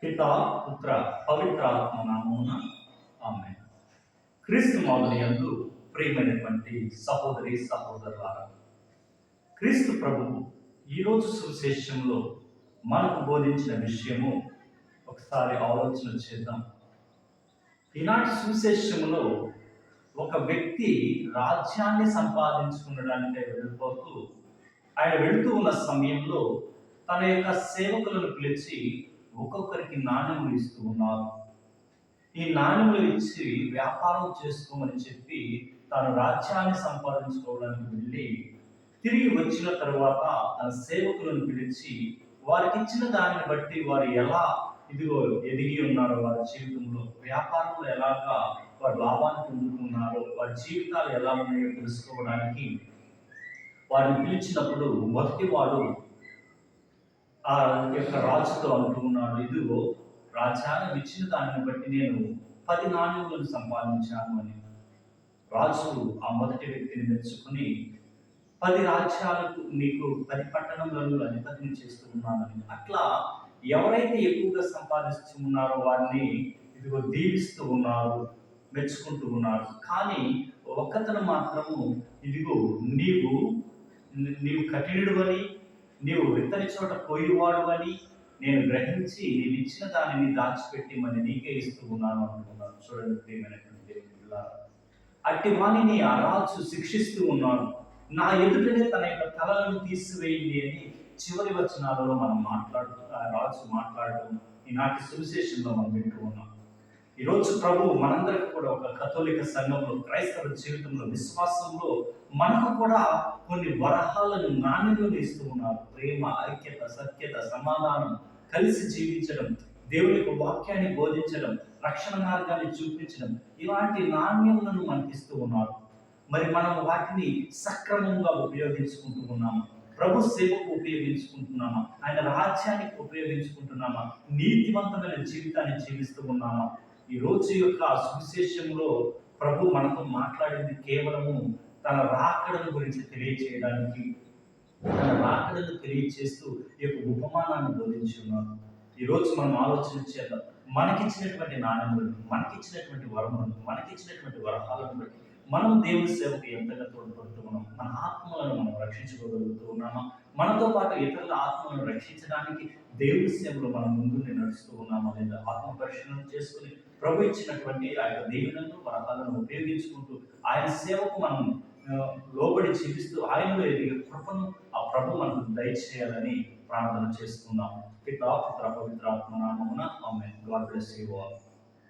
పితా పుత్ర పవిత్రాత్మ నామమున ఆమేన్. క్రీస్తు యందు ప్రియమైనటువంటి సహోదరి సహోదరులారా, క్రీస్తు ప్రభువు ఈరోజు సువిశేషంలో మనకు బోధించిన విషయము ఒకసారి ఆలోచన చేద్దాం. ఈనాటి సువిశేషంలో ఒక వ్యక్తి రాజ్యాన్ని సంపాదించుకునడానికి వెళ్ళిపోతూ ఆయన వెళుతూ ఉన్న సమయంలో తన యొక్క సేవకులను పిలిచి ఒక్కొక్కరికి నాణ్యములు ఇస్తూ ఉన్నారు. ఈ నాణ్యములు ఇచ్చి వ్యాపారం చేసుకోమని చెప్పి తాను రాజ్యాన్ని సంపాదించుకోవడానికి వెళ్ళి తిరిగి వచ్చిన తరువాత తన సేవకులను పిలిచి వారికి ఇచ్చిన దానిని బట్టి వారు ఎలా ఎదిగి ఉన్నారో, వారి జీవితంలో వ్యాపారంలో ఎలాగా వారు లాభాన్ని పొందుకున్నారో, వారి జీవితాలు ఎలా ఉన్నాయో తెలుసుకోవడానికి వారిని పిలిచినప్పుడు మొదటి వాడు ఆ యొక్క రాజుతో అంటూ ఉన్నాడు, ఇదిగో రాజ్యాన్ని ఇచ్చిన దానిని బట్టి నేను 10 నాణ్యములను సంపాదించాను అని. రాజు ఆ మొదటి వ్యక్తిని మెచ్చుకుని 10 రాజ్యాలకు నీకు 10 పట్టణములను అధిపతిని చేస్తూ ఉన్నానని. అట్లా ఎవరైతే ఎక్కువగా సంపాదిస్తూ ఉన్నారో వారిని ఇదిగో దీవిస్తూ ఉన్నారు, మెచ్చుకుంటూ ఉన్నారు. కానీ ఒక్కతను మాత్రము ఇదిగో నీవు కఠినుడు అని, నీవు విత్తని చోట పోయేవాడు అని నేను గ్రహించి నేను ఇచ్చిన దానిని దాచిపెట్టి మరి నీకే ఇస్తూ ఉన్నాను అంటున్నాను. చూడండి ప్రియమైనటువంటి దేవుని, అట్టి వాణిని ఆ రాజు శిక్షిస్తూ ఉన్నాడు. నా ఎదుటనే తన యొక్క తలలను తీసివేయండి అని చివరి వచనాలలో మనం రాజు మాట్లాడటం ఈనాటి సువిశేషంలో మనం వింటూ ఉన్నాం. ఈరోజు ప్రభు మనందరికీ కూడా ఒక కథోలిక సంఘంలో, క్రైస్తవ జీవితంలో, విశ్వాసంలో మనకు కూడా కొన్ని వరహాలను, నాణ్యతను ఇస్తూ ఉన్నారు. ప్రేమ, ఐక్యత, సత్యత, సమాధానం, కలిసి జీవించడం, దేవుని యొక్క వాక్యాన్ని బోధించడం, రక్షణ మార్గాన్ని చూపించడం, ఇలాంటి నాణ్యములను మనకిస్తూ ఉన్నారు. మరి మనం వాటిని సక్రమంగా ఉపయోగించుకుంటూ ఉన్నామా? ప్రభు సేవకు ఉపయోగించుకుంటున్నామా? ఆయన రాజ్యానికి ఉపయోగించుకుంటున్నామా? నీతివంతమైన జీవితాన్ని జీవిస్తూ ఉన్నామా? ఈ రోజు యొక్క సువిశేషంలో ప్రభు మనతో మాట్లాడింది కేవలము తన రాకడను గురించి తెలియచేయడానికి, తన రాకడను తెలియచేస్తూ ఈ యొక్క ఉపమానాన్ని బోధించి ఉన్నారు. ఈరోజు మనం ఆలోచన చేద్దాం. మనకిచ్చినటువంటి నాణ్యములను, మనకిచ్చినటువంటి వరములను, మనకిచ్చినటువంటి వరహాలను బట్టి మనం దేవుని సేవకు ఎంతగా తోడ్పడుతూ ఉన్నాం? మన ఆత్మలను మనం రక్షించుకోగలుగుతూ ఉన్నామా? మనతో పాటు ఇతరుల ఆత్మలను రక్షించడానికి దేవుని సేవలో మనం ముందుండి నడుస్తూ ఉన్నామా లేదా? ఆత్మ పరిశీలన చేసుకుని ప్రభు ఇచ్చినటువంటి ఆ యొక్క దేవులను, వరహాలను ఉపయోగించుకుంటూ ఆయన సేవకు మనం లోబడి జీవిస్తూ ఆయనలో ఎదిగే కృపను ఆ ప్రభు మనకు దయచేయాలని ప్రార్థన చేస్తున్నాం. పితా పుత్ర పవిత్రాత్మ నామమున ఆమేన్. God bless you all.